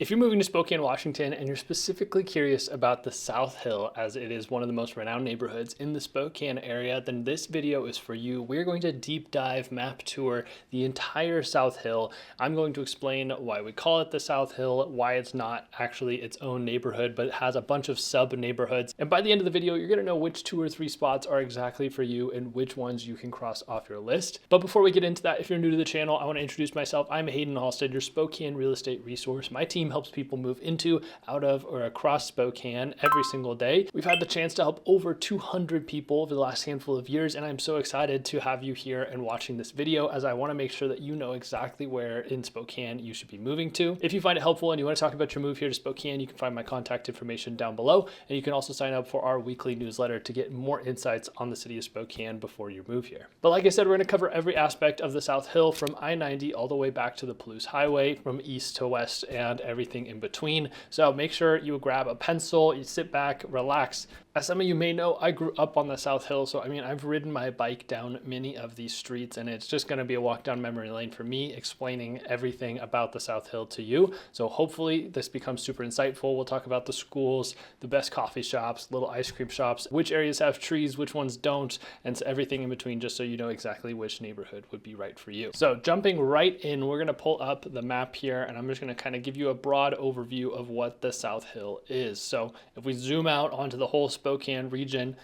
If you're moving to Spokane, Washington, and you're specifically curious about the South Hill, as it is one of the most renowned neighborhoods in the Spokane area, then this video is for you. We're going to deep dive map tour the entire South Hill. I'm going to explain why we call it the South Hill, why it's not actually its own neighborhood, but it has a bunch of sub neighborhoods. And by the end of the video, you're going to know which 2 or 3 spots are exactly for you and which ones you can cross off your list. But before we get into that, if you're new to the channel, I want to introduce myself. I'm Haydn Halsted, your Spokane real estate resource. My team helps people move into, out of, or across Spokane every single day. We've had the chance to help over 200 people over the last handful of years, and I'm so excited to have you here and watching this video, as I want to make sure that you know exactly where in Spokane you should be moving to. If you find it helpful and you want to talk about your move here to Spokane, you can find my contact information down below, and you can also sign up for our weekly newsletter to get more insights on the city of Spokane before you move here. But like I said, we're going to cover every aspect of the South Hill, from I-90 all the way back to the Palouse Highway, from east to west, and everything in between. So make sure you grab a pencil, you sit back, relax. As some of you may know, I grew up on the South Hill, so I've ridden my bike down many of these streets, and it's just going to be a walk down memory lane for me, explaining everything about the South Hill to you. So hopefully this becomes super insightful. We'll talk about the schools, the best coffee shops, little ice cream shops, which areas have trees, which ones don't, and so everything in between, just so you know exactly which neighborhood would be right for you. So jumping right in, we're going to pull up the map here, and I'm just going to kind of give you a broad overview of what the South Hill is. So if we zoom out onto the whole Spokane region,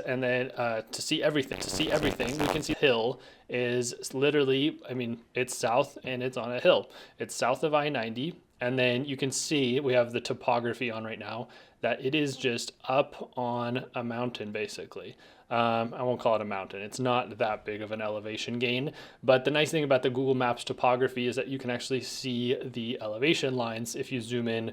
and then to see everything, we can see the hill is literally, it's south and it's on a hill. It's south of I-90, and then you can see, we have the topography on right now, that it is just up on a mountain basically. I won't call it a mountain. It's not that big of an elevation gain, but the nice thing about the Google Maps topography is that you can actually see the elevation lines if you zoom in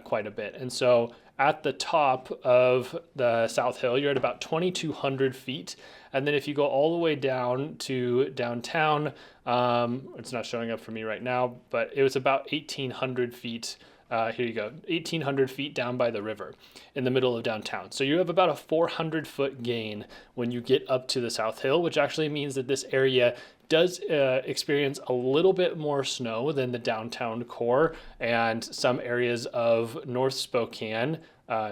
quite a bit. And so at the top of the South Hill, you're at about 2,200 feet. And then if you go all the way down to downtown, it's not showing up for me right now, but it was about 1,800 feet. Here you go, 1,800 feet down by the river in the middle of downtown. So you have about a 400-foot gain when you get up to the South Hill, which actually means that this area does experience a little bit more snow than the downtown core and some areas of North Spokane,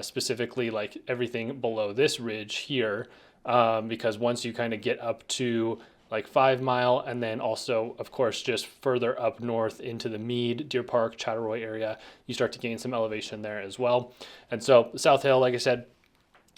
specifically like everything below this ridge here, because once you kind of get up to like 5 Mile, and then also, of course, just further up north into the Mead, Deer Park, Chattaroy area, you start to gain some elevation there as well. And so the South Hill, like I said,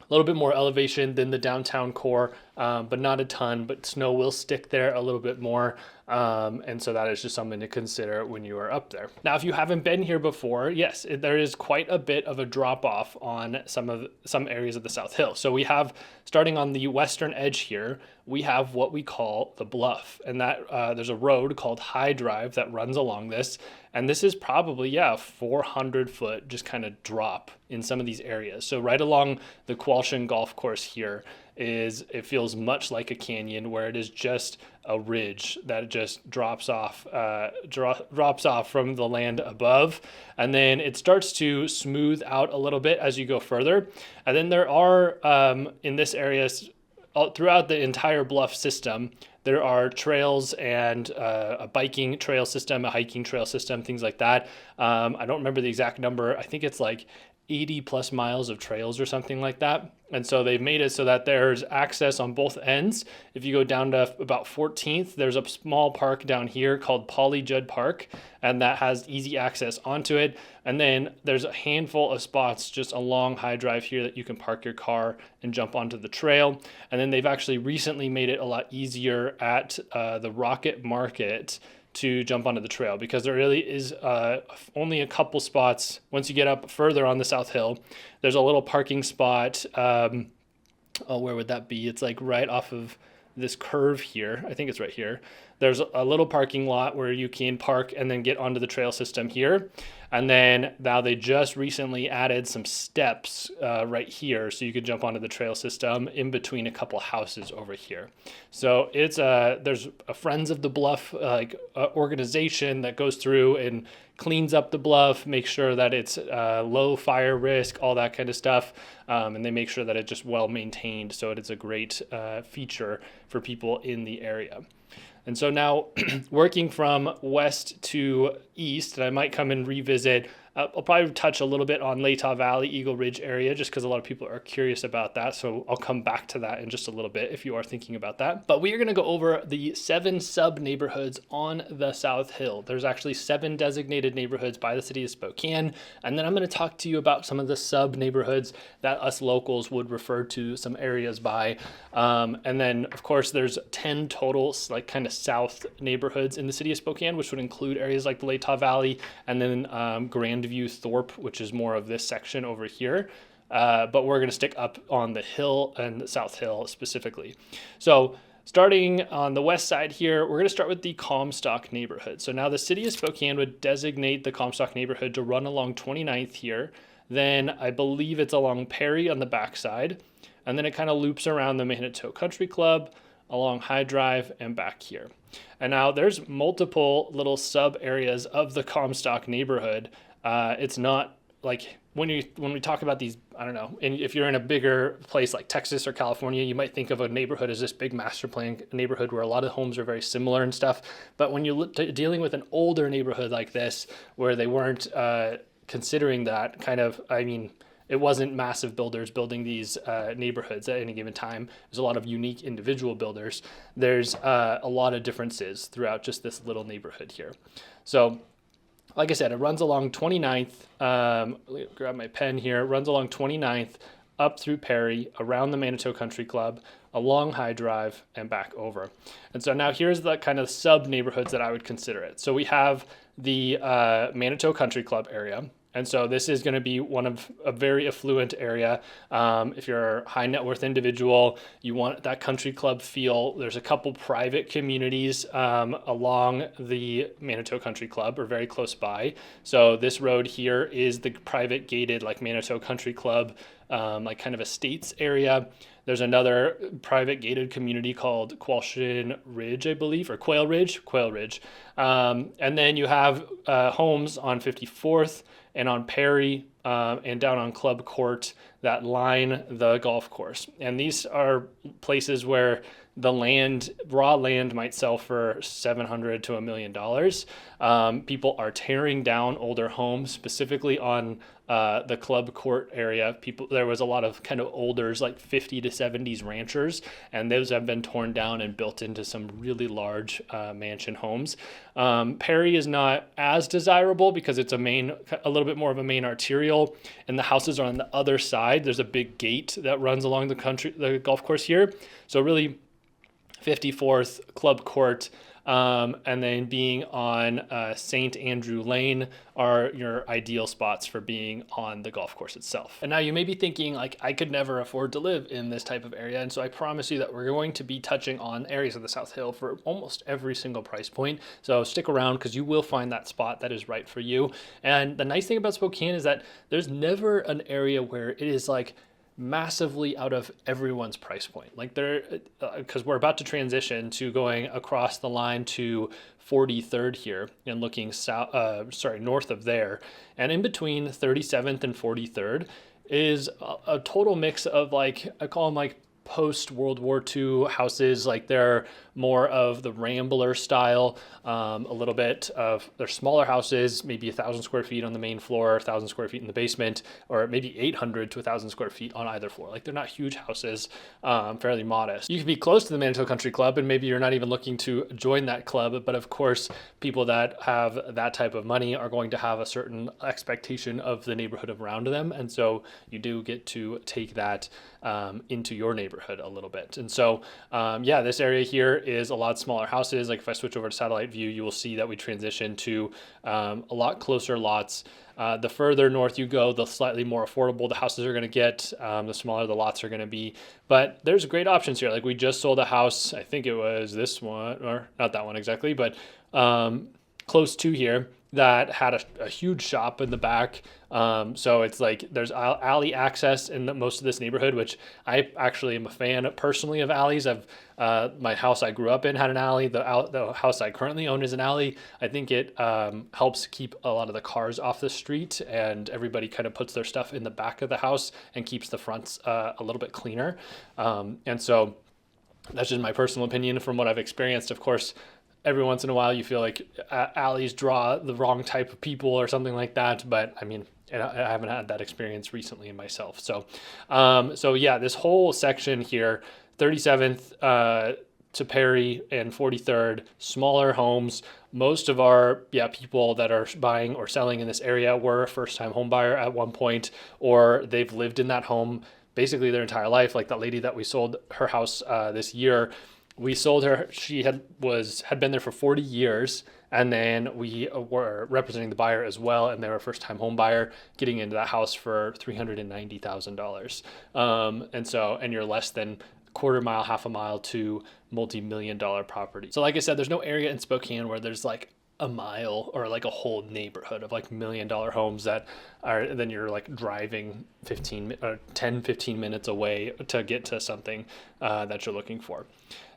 a little bit more elevation than the downtown core, but not a ton, but snow will stick there a little bit more. And so that is just something to consider when you are up there. Now, if you haven't been here before, yes, there is quite a bit of a drop off on some areas of the South Hill. So we have, starting on the western edge here, we have what we call the bluff, and that there's a road called High Drive that runs along this. And this is probably, a 400-foot just kind of drop in some of these areas. So right along the Qualshin golf course here, it feels much like a canyon, where it is just a ridge that just drops off from the land above, and then it starts to smooth out a little bit as you go further. And then there are in this area, throughout the entire bluff system, there are trails and a biking trail system, a hiking trail system, things like that. I don't remember the exact number. I think it's like 80 plus miles of trails or something like that. And so they've made it so that there's access on both ends. If you go down to about 14th, there's a small park down here called Polly Judd Park, and that has easy access onto it. And then there's a handful of spots just along High Drive here that you can park your car and jump onto the trail. And then they've actually recently made it a lot easier at the Rocket Market to jump onto the trail, because there really is only a couple spots. Once you get up further on the South Hill, there's a little parking spot. Where would that be? It's like right off of this curve here. I think it's right here. There's a little parking lot where you can park and then get onto the trail system here. And then now they just recently added some steps right here, so you could jump onto the trail system in between a couple houses over here. So it's there's a Friends of the Bluff organization that goes through and cleans up the bluff, makes sure that it's low fire risk, all that kind of stuff. And they make sure that it's just well maintained, so it is a great feature for people in the area. And so now working from west to east, and I might come and revisit I'll probably touch a little bit on Latah Valley, Eagle Ridge area, just because a lot of people are curious about that. So I'll come back to that in just a little bit if you are thinking about that. But we are going to go over the 7 sub neighborhoods on the South Hill. There's actually 7 designated neighborhoods by the city of Spokane. And then I'm going to talk to you about some of the sub neighborhoods that us locals would refer to some areas by. And then, of course, there's 10 total, like kind of south neighborhoods in the city of Spokane, which would include areas like the Latah Valley and then Grandview, Thorpe, which is more of this section over here. But we're going to stick up on the hill and the South Hill specifically. So starting on the west side here, we're going to start with the Comstock neighborhood. So now the city of Spokane would designate the Comstock neighborhood to run along 29th here. Then I believe it's along Perry on the backside. And then it kind of loops around the Manito Country Club, along High Drive, and back here. And now there's multiple little sub areas of the Comstock neighborhood. It's not like when we talk about these, I don't know, and if you're in a bigger place like Texas or California, you might think of a neighborhood as this big master plan neighborhood where a lot of homes are very similar and stuff. But when you're dealing with an older neighborhood like this, where they weren't considering that kind of, I mean, it wasn't massive builders building these neighborhoods at any given time. There's a lot of unique individual builders. There's a lot of differences throughout just this little neighborhood here. So like I said, it runs along 29th. Let me grab my pen here. It runs along 29th, up through Perry, around the Manito Country Club, along High Drive, and back over. And so now here's the kind of sub neighborhoods that I would consider it. So we have the Manito Country Club area. And so this is going to be one of a very affluent area. If you're a high net worth individual, you want that country club feel. There's a couple private communities along the Manito Country Club or very close by. So this road here is the private gated like Manito Country Club, like kind of estates area. There's another private gated community called Quail Ridge, I believe, or Quail Ridge. And then you have homes on 54th and on Perry and down on Club Court that line the golf course. And these are places where the land, raw land, might sell for $700,000 to $1 million. People are tearing down older homes, specifically on the Club Court area. There was a lot of kind of olders, like 50 to 70s ranchers, and those have been torn down and built into some really large mansion homes. Perry is not as desirable because it's a little bit more of a main arterial, and the houses are on the other side. There's a big gate that runs along the golf course here. So really 54th, Club Court, and then being on St. Andrew Lane are your ideal spots for being on the golf course itself. And now you may be thinking, like, I could never afford to live in this type of area. And so I promise you that we're going to be touching on areas of the South Hill for almost every single price point. So stick around because you will find that spot that is right for you. And the nice thing about Spokane is that there's never an area where it is like massively out of everyone's price point. Like because we're about to transition to going across the line to 43rd here and looking north of there. And in between 37th and 43rd is a total mix of, like, I call them like post World War II houses. Like they're more of the Rambler style, a little bit of, they're smaller houses, maybe 1,000 square feet on the main floor, 1,000 square feet in the basement, or maybe 800 to 1,000 square feet on either floor. Like they're not huge houses, fairly modest. You can be close to the Manito Country Club and maybe you're not even looking to join that club, but of course people that have that type of money are going to have a certain expectation of the neighborhood around them. And so you do get to take that into your neighborhood a little bit. And so, this area here is a lot smaller houses. Like if I switch over to satellite view, you will see that we transition to a lot closer lots. The further north you go, the slightly more affordable the houses are going to get, the smaller the lots are going to be. But there's great options here. Like we just sold a house, I think it was this one, or not that one exactly, but close to here, that had a huge shop in the back. So it's like there's alley access in most of this neighborhood, which I actually am a fan personally of alleys. My house I grew up in had an alley. The house I currently own is an alley. I think it helps keep a lot of the cars off the street, and everybody kind of puts their stuff in the back of the house and keeps the fronts a little bit cleaner. And so that's just my personal opinion from what I've experienced. Of course, every once in a while you feel like alleys draw the wrong type of people or something like that. But I mean, and I haven't had that experience recently in myself. So, so yeah, this whole section here, 37th to Perry and 43rd, smaller homes. Most of our people that are buying or selling in this area were a first-time home buyer at one point, or they've lived in that home basically their entire life. Like that lady that we sold her house this year, we sold her. She had been there for 40 years, and then we were representing the buyer as well, and they were a first-time home buyer getting into that house for $390,000. And you're less than quarter mile, half a mile to multi-million-dollar property. So like I said, there's no area in Spokane where there's like a mile or like a whole neighborhood of like $1 million homes that are, then you're like driving 10-15 minutes away to get to something that you're looking for.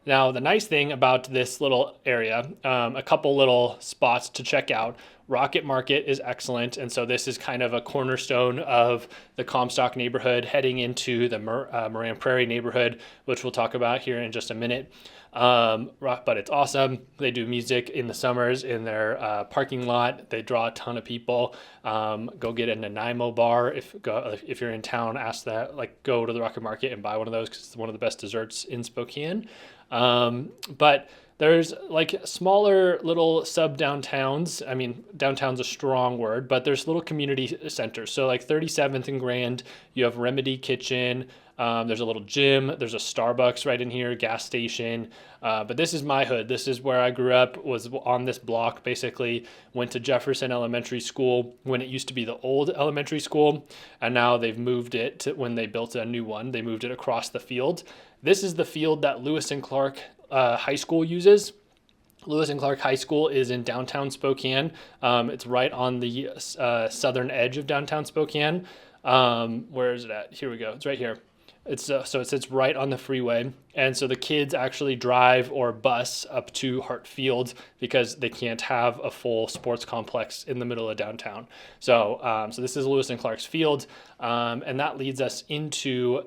Now, the nice thing about this little area, a couple little spots to check out. Rocket Market is excellent, and so this is kind of a cornerstone of the Comstock neighborhood heading into the Moran Prairie neighborhood, which we'll talk about here in just a minute. But it's awesome. They do music in the summers in their parking lot. They draw a ton of people. Go get a Nanaimo bar if you're in town. Go to the Rocket Market and buy one of those because it's one of the best desserts in Spokane. But there's like smaller little sub-downtowns. I mean, downtown's a strong word, but there's little community centers. So like 37th and Grand, you have Remedy Kitchen. There's a little gym. There's a Starbucks right in here, gas station. But this is my hood. This is where I grew up, was on this block, basically. Went to Jefferson Elementary School when it used to be the old elementary school. And now they've moved it to, when they built a new one, they moved it across the field. This is the field that Lewis and Clark High School uses. Lewis and Clark High School is in downtown Spokane. It's right on the southern edge of downtown Spokane. Where is it at? Here we go. It's right here. It's so it sits right on the freeway, and so the kids actually drive or bus up to Hart Field because they can't have a full sports complex in the middle of downtown. So so this is Lewis and Clark's field, and that leads us into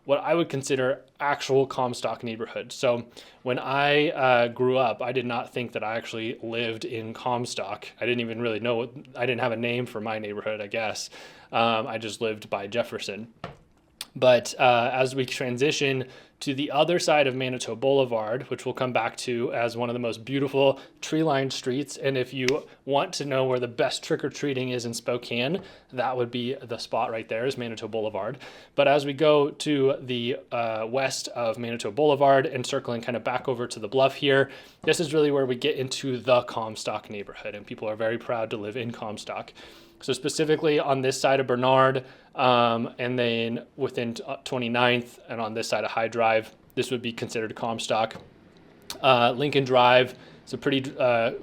what I would consider actual Comstock neighborhood. So when I grew up, I did not think that I actually lived in Comstock. I didn't even really know. I didn't have a name for my neighborhood, I guess. I just lived by Jefferson. But as we transition to the other side of Manito Boulevard, which we'll come back to as one of the most beautiful tree-lined streets, and if you want to know where the best trick-or-treating is in Spokane, that would be the spot right there, is Manito Boulevard. But as we go to the west of Manito Boulevard and circling kind of back over to the bluff here, this is really where we get into the Comstock neighborhood, and people are very proud to live in Comstock. So specifically on this side of Bernard, and then within 29th and on this side of High Drive, this would be considered Comstock. Lincoln Drive, it's a pretty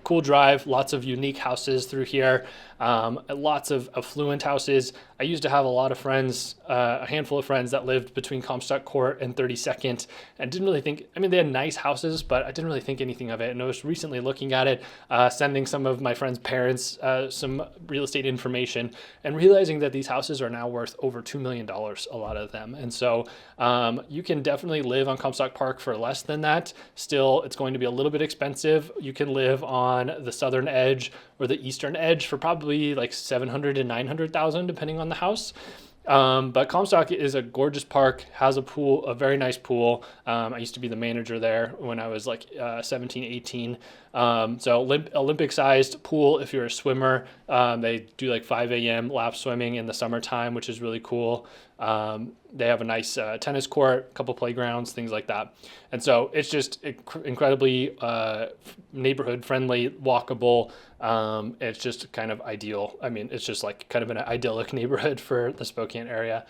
cool drive, lots of unique houses through here, lots of affluent houses. I used to have a lot of friends, a handful of friends that lived between Comstock Court and 32nd, and didn't really think, I mean, they had nice houses, but I didn't really think anything of it. And I was recently looking at it, sending some of my friends' parents some real estate information, and realizing that these houses are now worth over $2 million, a lot of them. And so you can definitely live on Comstock Park for less than that. Still, it's going to be a little bit expensive. You can live on the southern edge or the eastern edge for probably like $700,000 to $900,000, depending on the house. But Comstock is a gorgeous park, has a pool, a very nice pool. I used to be the manager there when I was like 17, 18. So Olympic-sized pool if you're a swimmer. They do like 5 a.m. lap swimming in the summertime, which is really cool. They have a nice tennis court, a couple playgrounds, things like that. And so it's just incredibly neighborhood friendly, walkable. It's just kind of ideal. I mean, it's just like kind of an idyllic neighborhood for the Spokane area.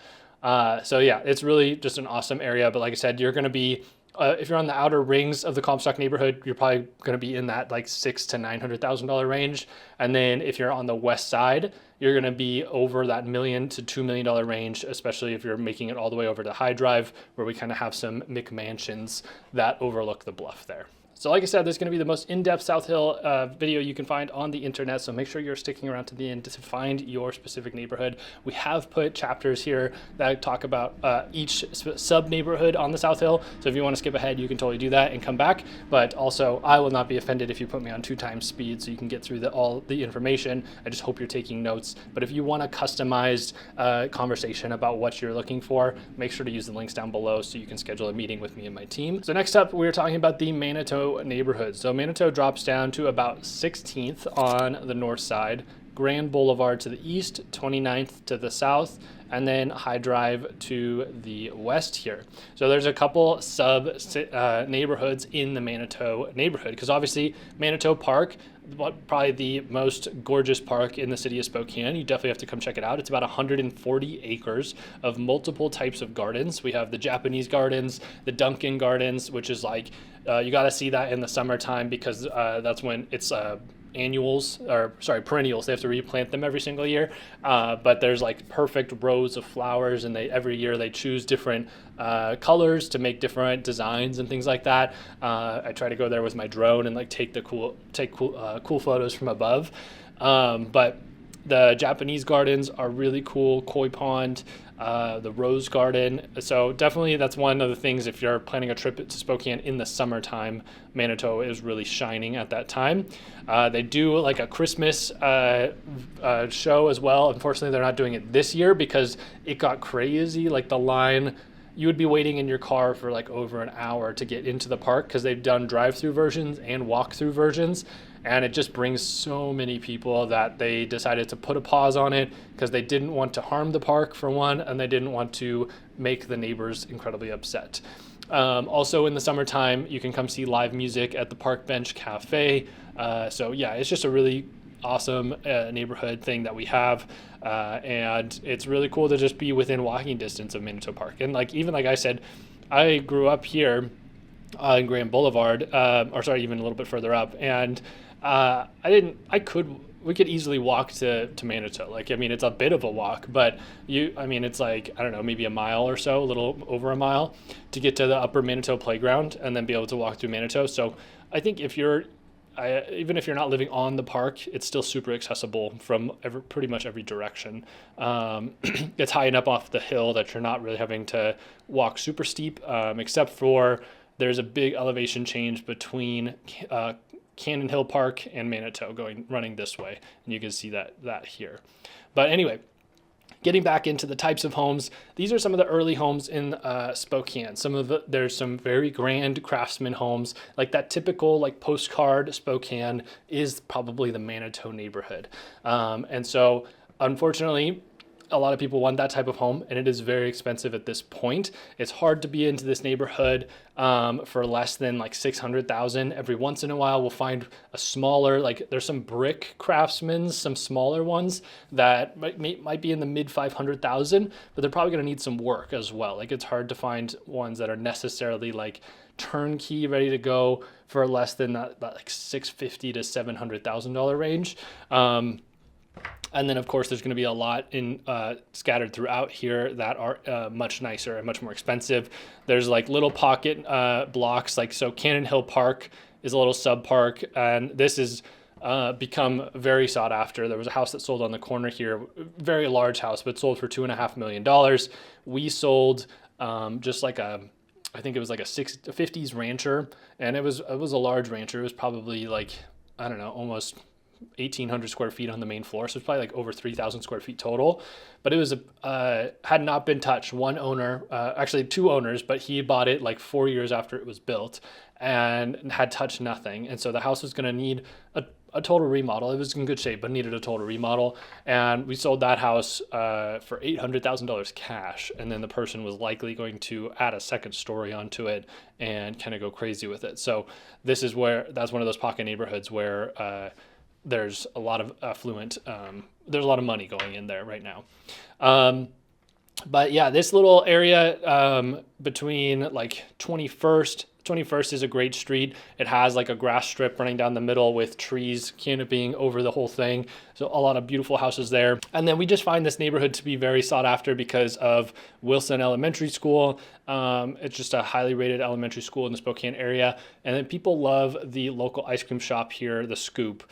So yeah, it's really just an awesome area. But like I said, you're going to be, if you're on the outer rings of the Comstock neighborhood, you're probably going to be in that like $600,000 to $900,000 range. And then if you're on the west side, you're going to be over that $1 million to $2 million range, especially if you're making it all the way over to High Drive, where we kind of have some McMansions that overlook the bluff there. So like I said, this is going to be the most in-depth South Hill video you can find on the internet, so make sure you're sticking around to the end to find your specific neighborhood. We have put chapters here that talk about each sub-neighborhood on the South Hill, so if you want to skip ahead, you can totally do that and come back, but also I will not be offended if you put me on 2 times speed so you can get through all the information. I just hope you're taking notes, but if you want a customized conversation about what you're looking for, make sure to use the links down below so you can schedule a meeting with me and my team. So next up, we're talking about the Manito neighborhood. So Manito drops down to about 16th on the north side, Grand Boulevard to the east, 29th to the south, and then High Drive to the west here. So there's a couple sub neighborhoods in the Manito neighborhood, because obviously Manito Park, probably the most gorgeous park in the city of Spokane. You definitely have to come check it out. It's about 140 acres of multiple types of gardens. We have the Japanese gardens, the Duncan gardens, which is like, you got to see that in the summertime because that's when it's perennials. They have to replant them every single year. But there's like perfect rows of flowers, and every year they choose different colors to make different designs and things like that. I try to go there with my drone and like take cool photos from above. But the Japanese gardens are really cool. Koi pond, the rose garden. So definitely that's one of the things, if you're planning a trip to Spokane in the summertime, Manito is really shining at that time. They do like a Christmas show as well. Unfortunately, they're not doing it this year because it got crazy. Like the line, you would be waiting in your car for like over an hour to get into the park because they've done drive-through versions and walk-through versions. And it just brings so many people that they decided to put a pause on it because they didn't want to harm the park for one, and they didn't want to make the neighbors incredibly upset. Also in the summertime, you can come see live music at the Park Bench Cafe. So yeah, it's just a really awesome neighborhood thing that we have. And it's really cool to just be within walking distance of Manito Park. And even like I said, I grew up here in Grand Boulevard, even a little bit further up. And we could easily walk to Manito. It's a bit of a walk, but it's like, I don't know, maybe a mile or so, a little over a mile to get to the upper Manito playground and then be able to walk through Manito. So I think even if you're not living on the park, it's still super accessible from pretty much every direction. It's high enough off the hill that you're not really having to walk super steep, except for there's a big elevation change between Cannon Hill Park and Manito running this way, and you can see that here. But anyway, getting back into the types of homes, these are some of the early homes in Spokane. There's some very grand craftsman homes, like that typical postcard Spokane is probably the Manito neighborhood. And so unfortunately, a lot of people want that type of home, and it is very expensive at this point. It's hard to be into this neighborhood for less than $600,000. Every once in a while, we'll find a smaller, there's some brick craftsmen, some smaller ones that might be in the mid 500,000, but they're probably going to need some work as well. It's hard to find ones that are necessarily turnkey, ready to go for less than that $650,000 to $700,000 range. And then, of course, there's going to be a lot scattered throughout here that are much nicer and much more expensive. There's little pocket blocks. So Cannon Hill Park is a little sub park, and this has become very sought after. There was a house that sold on the corner here, very large house, but sold for $2.5 million. We sold I think it was a 50s rancher, and it was a large rancher. It was probably almost 1,800 square feet on the main floor, so it's probably over 3,000 square feet total. But it was had not been touched. One owner, actually 2 owners, but he bought it 4 years after it was built and had touched nothing. And so the house was going to need a total remodel. It was in good shape, but needed a total remodel. And we sold that house for $800,000 cash. And then the person was likely going to add a second story onto it and kind of go crazy with it. So that's one of those pocket neighborhoods where there's a lot of affluent, there's a lot of money going in there right now. But yeah, this little area between 21st 21st is a great street. It has like a grass strip running down the middle with trees canopying over the whole thing. So a lot of beautiful houses there. And then we just find this neighborhood to be very sought after because of Wilson Elementary School. It's just a highly rated elementary school in the Spokane area. And then people love the local ice cream shop here, The Scoop.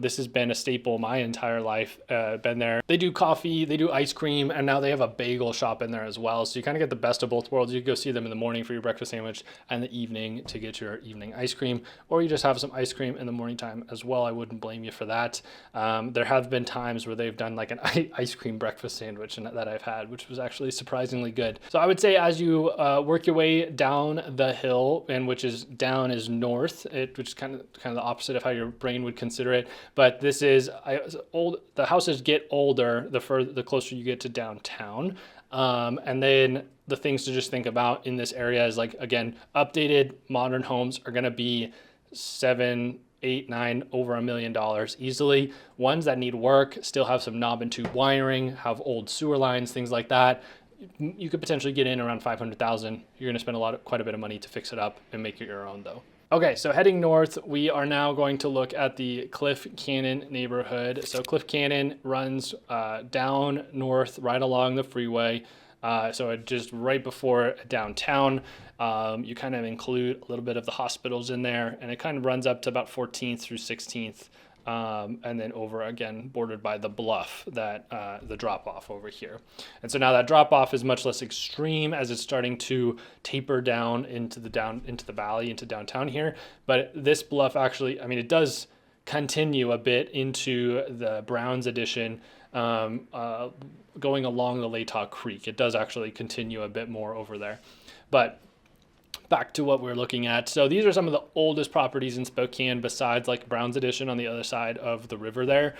This has been a staple my entire life, been there. They do coffee, they do ice cream, and now they have a bagel shop in there as well. So you kind of get the best of both worlds. You can go see them in the morning for your breakfast sandwich and the evening to get your evening ice cream, or you just have some ice cream in the morning time as well. I wouldn't blame you for that. There have been times where they've done like an ice cream breakfast sandwich that I've had, which was actually surprisingly good. So I would say as you work your way down the hill, and which is down is north, which is kind of the opposite of how your brain would consider it. But this is old. The houses get older the closer you get to downtown. And then the things to just think about in this area is, like, again, updated modern homes are going to be 7, 8, 9, over $1 million easily. Ones that need work still have some knob and tube wiring, have old sewer lines, things like that. You could potentially get in around $500,000. You're going to spend quite a bit of money to fix it up and make it your own, though. Okay, so heading north, we are now going to look at the Cliff Cannon neighborhood. So Cliff Cannon runs down north, right along the freeway. So it just right before downtown. You kind of include a little bit of the hospitals in there, and it kind of runs up to about 14th through 16th. And then over again, bordered by the bluff, that the drop off over here. And so now that drop off is much less extreme as it's starting to taper down into the valley, into downtown here. But this bluff actually, I mean, it does continue a bit into the Browns addition, going along the Latah Creek. It does actually continue a bit more over there. But back to what we're looking at. So these are some of the oldest properties in Spokane besides like Brown's Addition on the other side of the river there.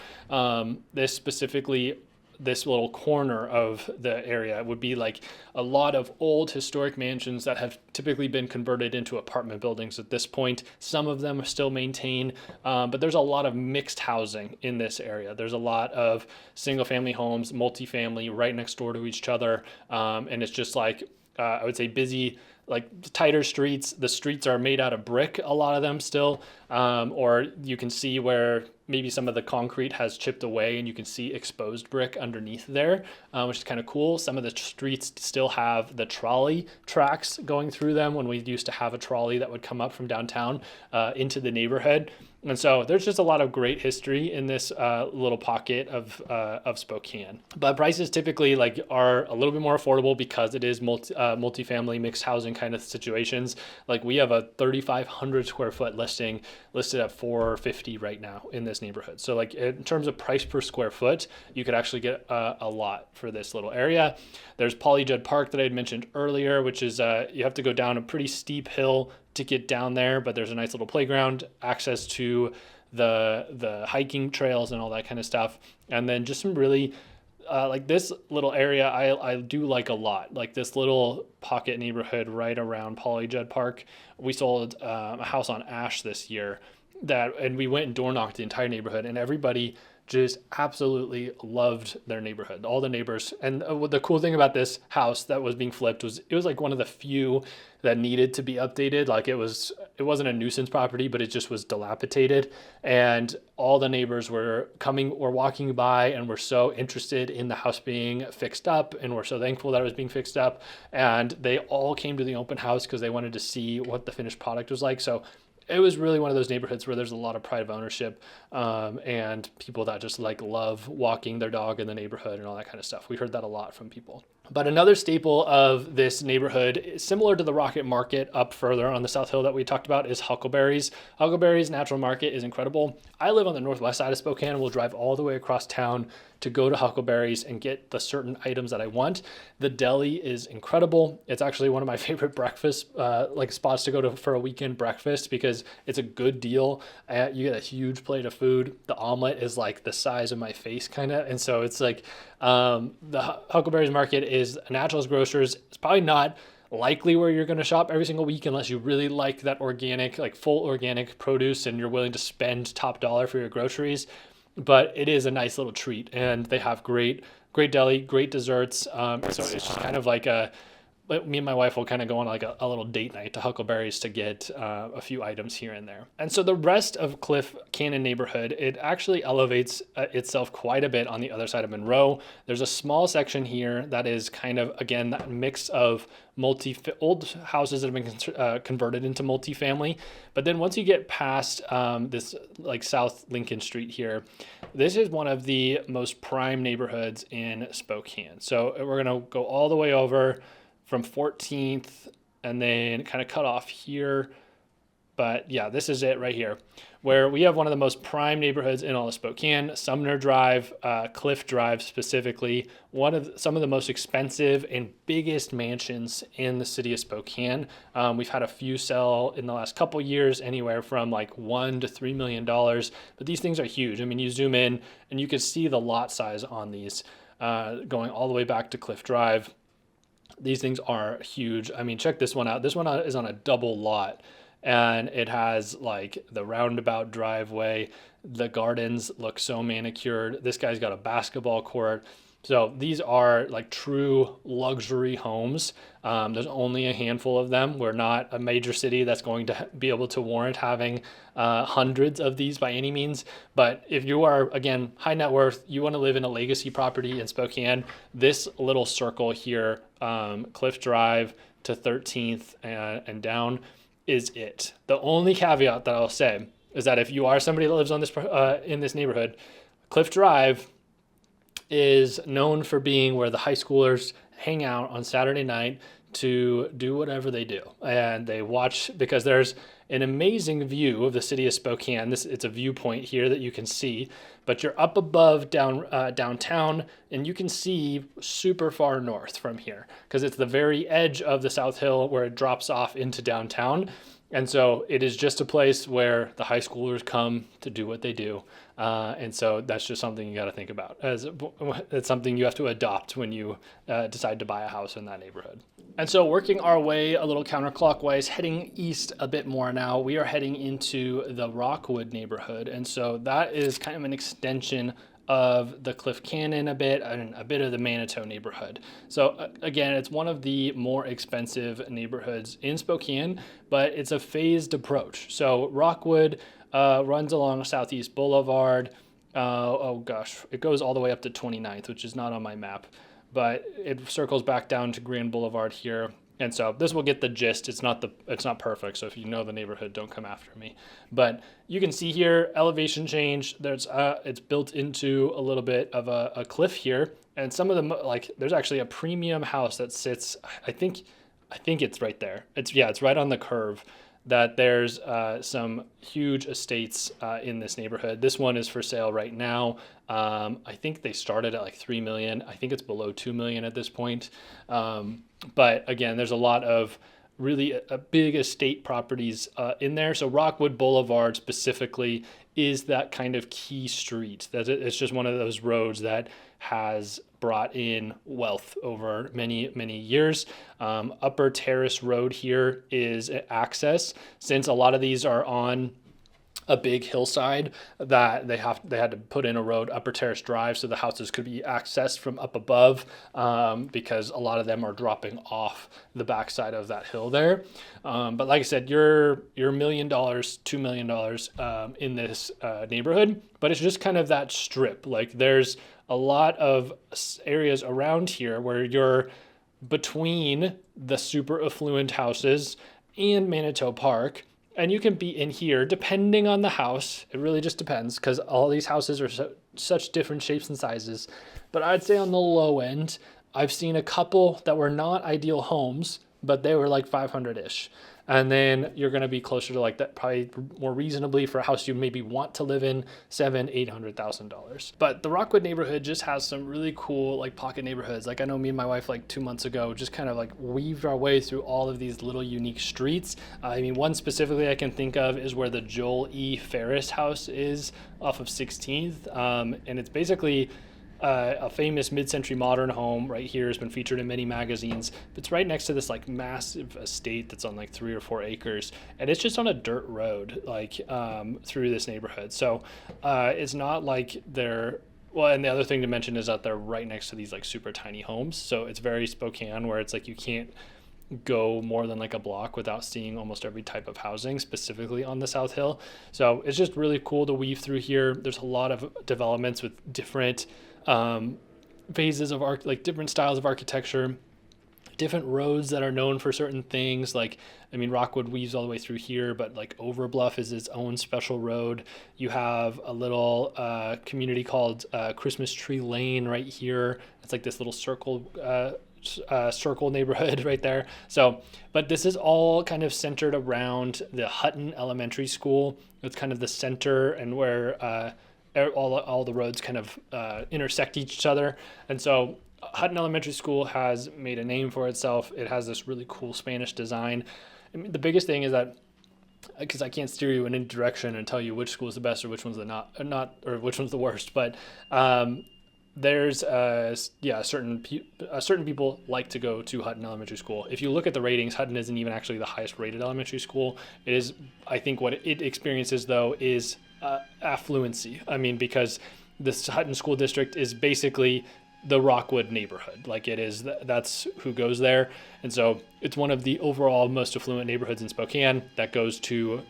This little corner of the area would be like a lot of old historic mansions that have typically been converted into apartment buildings at this point. Some of them are still maintained, but there's a lot of mixed housing in this area. There's a lot of single family homes, multifamily right next door to each other. And it's just like, I would say busy, like tighter streets. The streets are made out of brick, a lot of them still, or you can see where maybe some of the concrete has chipped away and you can see exposed brick underneath there, which is kind of cool. Some of the streets still have the trolley tracks going through them when we used to have a trolley that would come up from downtown into the neighborhood. And so there's just a lot of great history in this little pocket of Spokane. But prices typically are a little bit more affordable because it is multifamily mixed housing kind of situations. Like we have a 3,500 square foot listing listed at $450 right now in this neighborhood. So like in terms of price per square foot, you could actually get a lot for this little area. There's Polyjudd Park that I had mentioned earlier, which is you have to go down a pretty steep hill to get down there, but there's a nice little playground, access to the hiking trails and all that kind of stuff. And then just some really like this little area I do like a lot, like this little pocket neighborhood right around Polyjudd Park. We sold a house on Ash this year and we went and door knocked the entire neighborhood, and everybody just absolutely loved their neighborhood, all the neighbors. And the cool thing about this house that was being flipped was it was like one of the few that needed to be updated. Like it wasn't a nuisance property, but it just was dilapidated. And all the neighbors were walking by and were so interested in the house being fixed up, and were so thankful that it was being fixed up. And they all came to the open house because they wanted to see what the finished product was like. So it was really one of those neighborhoods where there's a lot of pride of ownership, and people that just love walking their dog in the neighborhood and all that kind of stuff. We heard that a lot from people. But another staple of this neighborhood, similar to the Rocket Market up further on the South Hill that we talked about, is Huckleberry's. Huckleberry's natural market is incredible. I live on the northwest side of Spokane, and we'll drive all the way across town to go to Huckleberry's and get the certain items that I want. The deli is incredible. It's actually one of my favorite breakfast spots to go to for a weekend breakfast because it's a good deal. You get a huge plate of food. The omelet is like the size of my face kind of. And so it's like the Huckleberry's Market is a naturals grocers. It's probably not likely where you're going to shop every single week unless you really like that organic, like full organic produce and you're willing to spend top dollar for your groceries. But it is a nice little treat, and they have great deli, great desserts. So it's just kind of like but me and my wife will kind of go on like a little date night to Huckleberry's to get a few items here and there. And so the rest of Cliff Cannon neighborhood, it actually elevates itself quite a bit on the other side of Monroe. There's a small section here that is kind of, again, that mix of old houses that have been converted into multifamily. But then once you get past this like South Lincoln Street here, this is one of the most prime neighborhoods in Spokane. So we're going to go all the way over from 14th and then kind of cut off here. But yeah, this is it right here, where we have one of the most prime neighborhoods in all of Spokane. Sumner Drive, Cliff Drive specifically, some of the most expensive and biggest mansions in the city of Spokane. We've had a few sell in the last couple years, anywhere from like $1 to $3 million. But these things are huge. I mean, you zoom in and you can see the lot size on these, going all the way back to Cliff Drive. These things are huge. I mean, check this one out. This one is on a double lot, and it has like the roundabout driveway. The gardens look so manicured. This guy's got a basketball court. So these are like true luxury homes. There's only a handful of them. We're not a major city that's going to be able to warrant having hundreds of these by any means. But if you are, again, high net worth, you want to live in a legacy property in Spokane, this little circle here, Cliff Drive to 13th and down, is it. The only caveat that I'll say is that if you are somebody that lives on this in this neighborhood, Cliff Drive is known for being where the high schoolers hang out on Saturday night to do whatever they do. And they watch, because there's an amazing view of the city of Spokane. It's a viewpoint here that you can see, but you're up above downtown, and you can see super far north from here because it's the very edge of the South Hill where it drops off into downtown. And so it is just a place where the high schoolers come to do what they do. And so that's just something you got to think about. It's something you have to adopt when you decide to buy a house in that neighborhood. And so working our way a little counterclockwise, heading east a bit more now, we are heading into the Rockwood neighborhood. And so that is kind of an extension of the Cliff Cannon a bit, and a bit of the Manito neighborhood. So again, it's one of the more expensive neighborhoods in Spokane, but it's a phased approach. So Rockwood runs along Southeast Boulevard. It goes all the way up to 29th, which is not on my map, but it circles back down to Grand Boulevard here. And so this will get the gist. It's not perfect. So if you know the neighborhood, don't come after me. But you can see here elevation change. It's built into a little bit of a cliff here, and some of them, like, there's actually a premium house that sits. I think it's right there. It's right on the curve. That there's some huge estates in this neighborhood. This one is for sale right now. I think they started at like $3 million. I think it's below $2 million at this point. But again, there's a lot of really big estate properties in there. So Rockwood Boulevard specifically is that kind of key street. It's just one of those roads that has brought in wealth over many, many years. Upper Terrace Road here is access, since a lot of these are on a big hillside that they had to put in a road, Upper Terrace Drive, so the houses could be accessed from up above, because a lot of them are dropping off the backside of that hill there. But like I said, you're $1 million, $2 million in this neighborhood, but it's just kind of that strip. Like, there's a lot of areas around here where you're between the super affluent houses and Manito Park. And you can be in here depending on the house. It really just depends, because all these houses are such different shapes and sizes. But I'd say on the low end, I've seen a couple that were not ideal homes, but they were like 500-ish. And then you're going to be closer to like that, probably more reasonably for a house you maybe want to live in, $700,000-$800,000. But the Rockwood neighborhood just has some really cool like pocket neighborhoods. Like, I know me and my wife like 2 months ago just kind of like weaved our way through all of these little unique streets. I mean, one specifically I can think of is where the Joel E. Ferris house is off of 16th. And it's basically a famous mid-century modern home right here, has been featured in many magazines. It's right next to this like massive estate that's on like 3 or 4 acres, and it's just on a dirt road, like through this neighborhood. So it's not like they're Well, and the other thing to mention is that they're right next to these like super tiny homes. So it's very Spokane where it's like you can't go more than like a block without seeing almost every type of housing, specifically on the South Hill. So it's just really cool to weave through here. There's a lot of developments with different phases of like different styles of architecture, different roads that are known for certain things. Like, I mean, Rockwood weaves all the way through here, but like Over Bluff is its own special road. You have a little community called Christmas Tree Lane right here. It's like this little circle neighborhood right there. So, but this is all kind of centered around the Hutton Elementary School. It's kind of the center and where all the roads kind of intersect each other. And so Hutton Elementary School has made a name for itself. It has this really cool Spanish design. I mean, the biggest thing is that, because I can't steer you in any direction and tell you which school is the best or which one's or which one's the worst, but there's certain people like to go to Hutton Elementary School. If you look at the ratings, Hutton isn't even actually the highest rated elementary school. It is, I think, what it experiences though is affluency. I mean, because this Hutton School District is basically the Rockwood neighborhood. Like it is, that's who goes there. And so it's one of the overall most affluent neighborhoods in Spokane that goes to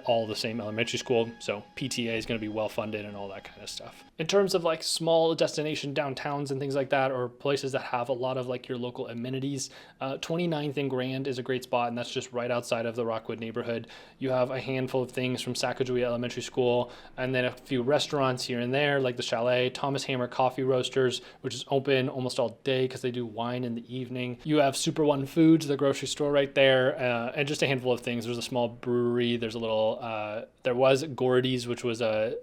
all the same elementary school. So PTA is going to be well funded and all that kind of stuff. In terms of like small destination downtowns and things like that, or places that have a lot of like your local amenities, 29th and Grand is a great spot, and that's just right outside of the Rockwood neighborhood. You have a handful of things from Sacagawea Elementary School, and then a few restaurants here and there, like the Chalet, Thomas Hammer Coffee Roasters, which is open almost all day because they do wine in the evening. You have Super One Foods, the grocery store right there, and just a handful of things. There's a small brewery. There's a little, there was Gordy's, which was a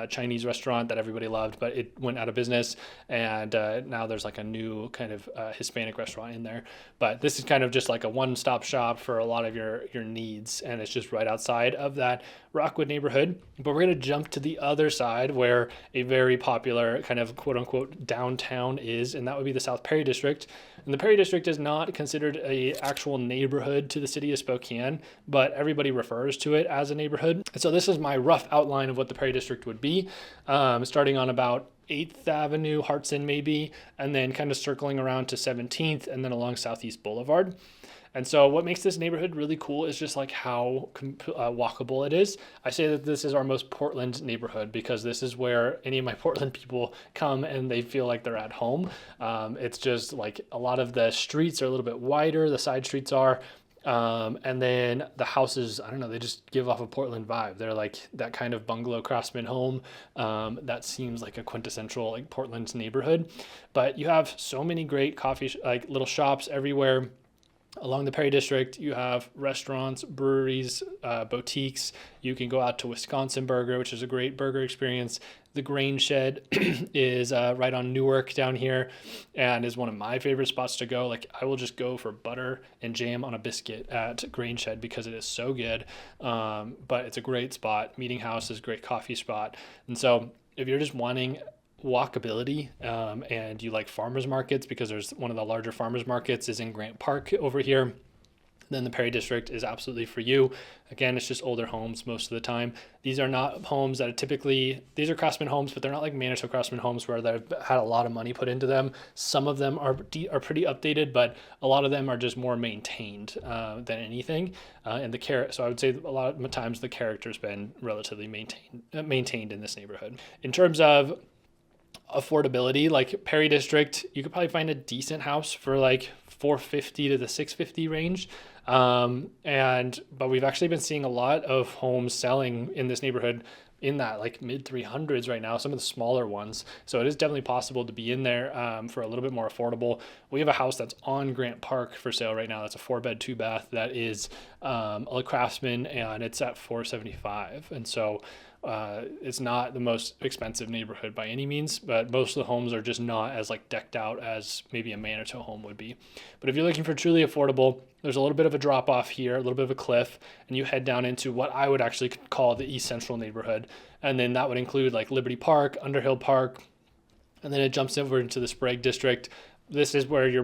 Chinese restaurant that everybody loved, but it went out of business. And now there's like a new kind of Hispanic restaurant in there. But this is kind of just like a one-stop shop for a lot of your needs. And it's just right outside of that Rockwood neighborhood. But we're going to jump to the other side where a very popular kind of quote unquote downtown is, and that would be the South Perry District. And the Perry District is not considered a actual neighborhood to the city of Spokane, but everybody refers to it as a neighborhood. And so this is my rough outline of what the Perry District would be, starting on about 8th Avenue, Hartson maybe, and then kind of circling around to 17th and then along Southeast Boulevard. And so what makes this neighborhood really cool is just like how walkable it is. I say that this is our most Portland neighborhood because this is where any of my Portland people come and they feel like they're at home. It's just like a lot of the streets are a little bit wider, the side streets are. And then the houses, I don't know, they just give off a Portland vibe. They're like that kind of bungalow craftsman home that seems like a quintessential like Portland neighborhood. But you have so many great like little shops everywhere. Along the Perry District, you have restaurants, breweries, boutiques. You can go out to Wisconsin Burger, which is a great burger experience. The Grain Shed is right on Newark down here and is one of my favorite spots to go. Like I will just go for butter and jam on a biscuit at Grain Shed because it is so good. But it's a great spot. Meeting House is a great coffee spot. And so if you're just wanting walkability and you like farmers markets, because there's one of the larger farmers markets is in Grant Park over here, then the Perry District is absolutely for you. Again, it's just older homes most of the time. These are not homes that are typically, these are craftsman homes, but they're not like Manito craftsman homes where they've had a lot of money put into them. Some of them are pretty updated, but a lot of them are just more maintained than anything. And so I would say a lot of times the character's been relatively maintained in this neighborhood. In terms of affordability, like Perry District, you could probably find a decent house for like $450 to the $650 range. But we've actually been seeing a lot of homes selling in this neighborhood in that like mid 300s right now, some of the smaller ones. So it is definitely possible to be in there for a little bit more affordable. We have a house that's on Grant Park for sale right now. That's a 4-bed, 2-bath. That is a craftsman and it's at $475. And so it's not the most expensive neighborhood by any means, but most of the homes are just not as like decked out as maybe a Manito home would be. But if you're looking for truly affordable, there's a little bit of a drop off here, a little bit of a cliff, and you head down into what I would actually call the East Central neighborhood. And then that would include like Liberty Park, Underhill Park, and then it jumps over into the Sprague District. this is where your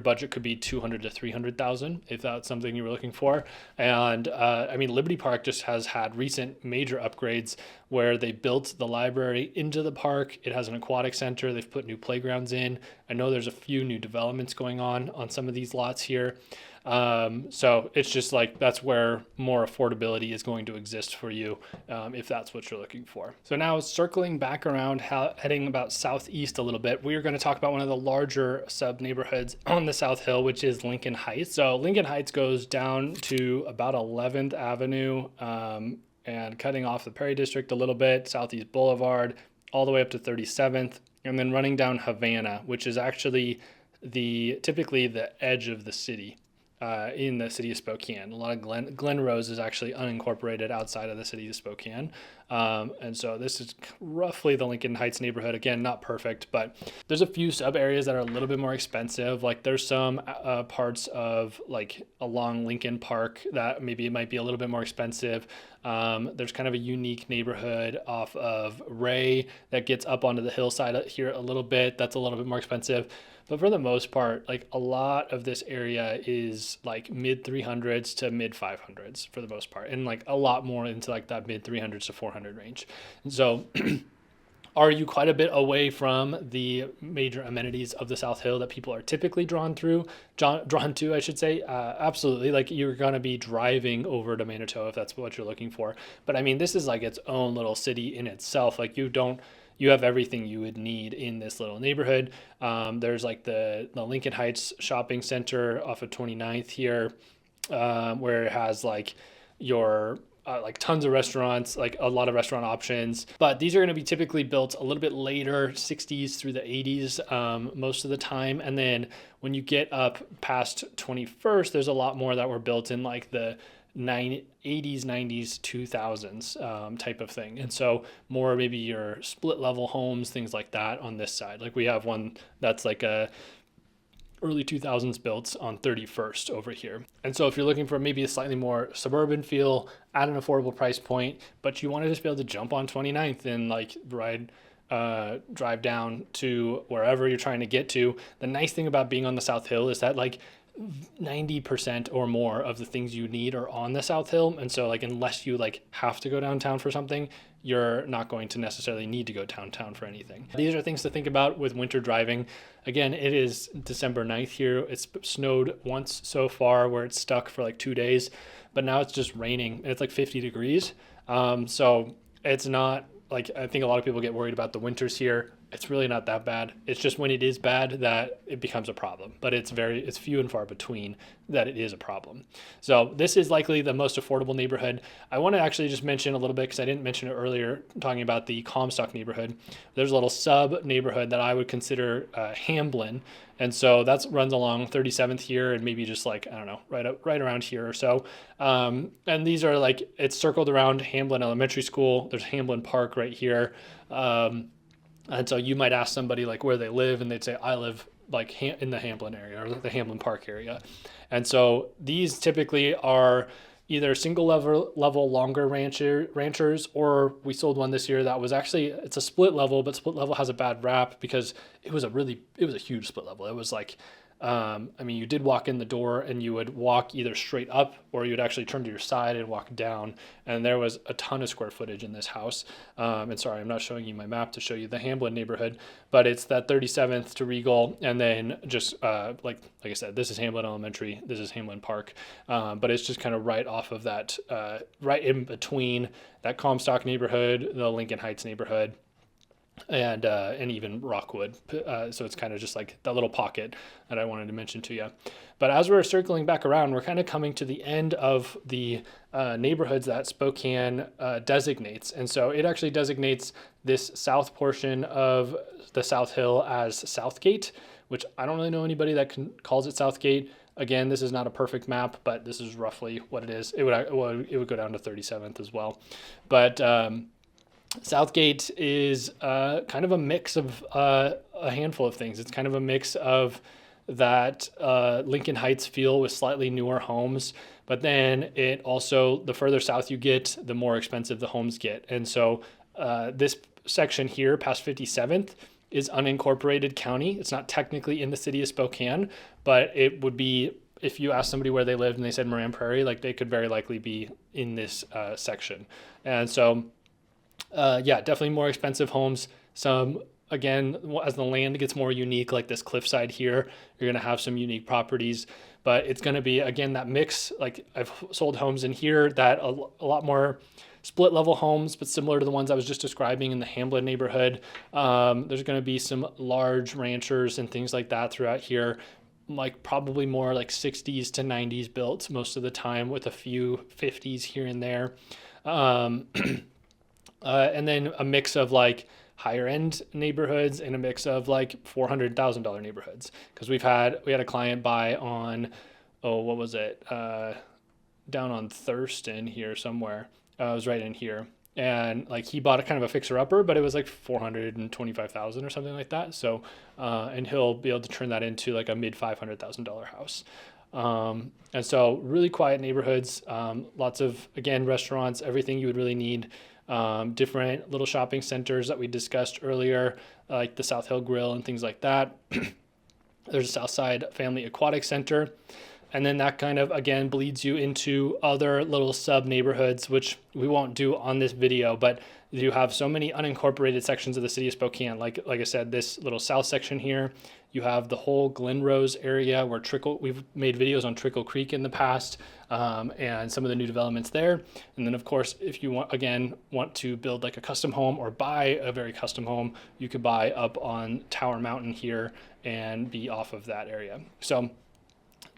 budget could be 200 to 300,000 if that's something you were looking for. And I mean, Liberty Park just has had recent major upgrades where they built the library into the park. It has an aquatic center. They've put new playgrounds in. I know there's a few new developments going on some of these lots here. So it's just like that's where more affordability is going to exist for you if that's what you're looking for. So now circling back around, heading about southeast a little bit, we are going to talk about one of the larger sub neighborhoods on the South Hill, which is Lincoln Heights. So Lincoln Heights goes down to about 11th Avenue and cutting off the Perry District a little bit, Southeast Boulevard, all the way up to 37th, and then running down Havana, which is actually typically the edge of the city. In the city of Spokane. A lot of Glenrose is actually unincorporated outside of the city of Spokane. And so this is roughly the Lincoln Heights neighborhood. Again, not perfect, but there's a few sub areas that are a little bit more expensive. Like there's some parts of like along Lincoln Park that maybe it might be a little bit more expensive. There's kind of a unique neighborhood off of Ray that gets up onto the hillside here a little bit. That's a little bit more expensive. But for the most part, like a lot of this area is like mid 300s to mid 500s for the most part, and like a lot more into like that mid 300s to 400 range. And so are you quite a bit away from the major amenities of the South Hill that people are typically drawn to, I should say? Absolutely. Like you're going to be driving over to Manito if that's what you're looking for. But I mean, this is like its own little city in itself. Like you have everything you would need in this little neighborhood. There's like the Lincoln Heights shopping center off of 29th here, where it has like your like tons of restaurants, like a lot of restaurant options. But these are going to be typically built a little bit later, 60s through the 80s most of the time. And then when you get up past 21st, there's a lot more that were built in like the 80s, 90s, 2000s type of thing. And so more maybe your split level homes, things like that on this side. Like we have one that's like a early 2000s built on 31st over here. And so if you're looking for maybe a slightly more suburban feel at an affordable price point, but you want to just be able to jump on 29th and like drive down to wherever you're trying to get to, the nice thing about being on the South Hill is that like 90% or more of the things you need are on the South Hill. And so like unless you like have to go downtown for something, you're not going to necessarily need to go downtown for anything. These are things to think about with winter driving. Again, it is December 9th here. It's snowed once so far where it's stuck for like 2 days, but now it's just raining. It's like 50 degrees. So it's not like, I think a lot of people get worried about the winters here. It's really not that bad. It's just when it is bad that it becomes a problem, but it's few and far between that it is a problem. So this is likely the most affordable neighborhood. I want to actually just mention a little bit, because I didn't mention it earlier, talking about the Comstock neighborhood. There's a little sub neighborhood that I would consider Hamlin. And so that runs along 37th here and maybe just like, I don't know, right around here or so. And these are like, it's circled around Hamlin Elementary School. There's Hamlin Park right here. And so you might ask somebody like where they live, and they'd say, I live like in the Hamlin area or the Hamlin Park area. And so these typically are either single level longer ranchers, or we sold one this year that was actually, it's a split level, but split level has a bad rap because it was a huge split level. It was like, I mean, you did walk in the door and you would walk either straight up or you'd actually turn to your side and walk down. And there was a ton of square footage in this house. And sorry, I'm not showing you my map to show you the Hamlin neighborhood, but it's that 37th to Regal. And then just like I said, this is Hamlin Elementary, this is Hamlin Park. But it's just kind of right off of that, right in between that Comstock neighborhood, the Lincoln Heights neighborhood, and even Rockwood. So it's kind of just like that little pocket that I wanted to mention to you. But as we're circling back around, we're kind of coming to the end of the neighborhoods that Spokane designates. And so it actually designates this south portion of the South Hill as Southgate, which I don't really know anybody that calls it Southgate. Again, this is not a perfect map, but this is roughly what it is. It would go down to 37th as well. But Southgate is kind of a mix of a handful of things. It's kind of a mix of that Lincoln Heights feel with slightly newer homes, but then it also, the further south you get, the more expensive the homes get. And so this section here past 57th is unincorporated county. It's not technically in the city of Spokane, but it would be, if you ask somebody where they lived and they said Moran Prairie, like they could very likely be in this section. And so, yeah, definitely more expensive homes. Some, again, as the land gets more unique, like this cliffside here, you're going to have some unique properties, but it's going to be, again, that mix. Like I've sold homes in here that a lot more split level homes, but similar to the ones I was just describing in the Hamlin neighborhood. There's going to be some large ranchers and things like that throughout here, like probably more like 60s to 90s built most of the time, with a few 50s here and there. And then a mix of like higher end neighborhoods and a mix of like $400,000 neighborhoods. Because we had a client buy on, what was it? Down on Thurston here somewhere. It was right in here. And like he bought a kind of a fixer upper, but it was like 425,000 or something like that. So, and he'll be able to turn that into like a mid $500,000 house. And so really quiet neighborhoods, lots of, again, restaurants, everything you would really need. Different little shopping centers that we discussed earlier, like the South Hill Grill and things like that. There's a Southside Family Aquatic Center. And then that kind of, again, bleeds you into other little sub neighborhoods, which we won't do on this video, but you have so many unincorporated sections of the city of Spokane. Like I said, this little south section here, you have the whole Glenrose area where we've made videos on Trickle Creek in the past, and some of the new developments there. And then of course, if you want to build like a custom home or buy a very custom home, you could buy up on Tower Mountain here and be off of that area. So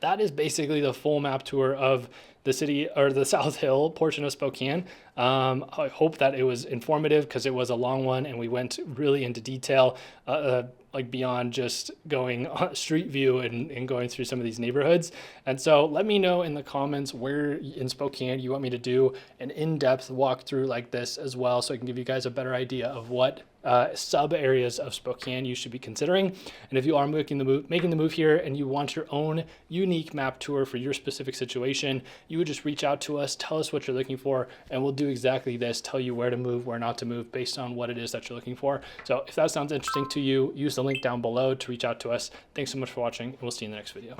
that is basically the full map tour of the city, or the South Hill portion of Spokane. I hope that it was informative, because it was a long one and we went really into detail, like beyond just going on street view and going through some of these neighborhoods. And so let me know in the comments where in Spokane you want me to do an in-depth walkthrough like this as well, so I can give you guys a better idea of what sub areas of Spokane you should be considering. And if you are making the move here and you want your own unique map tour for your specific situation, you would just reach out to us, tell us what you're looking for, and we'll do exactly this, tell you where to move, where not to move, based on what it is that you're looking for. So if that sounds interesting to you, use the link down below to reach out to us. Thanks so much for watching, and we'll see you in the next video.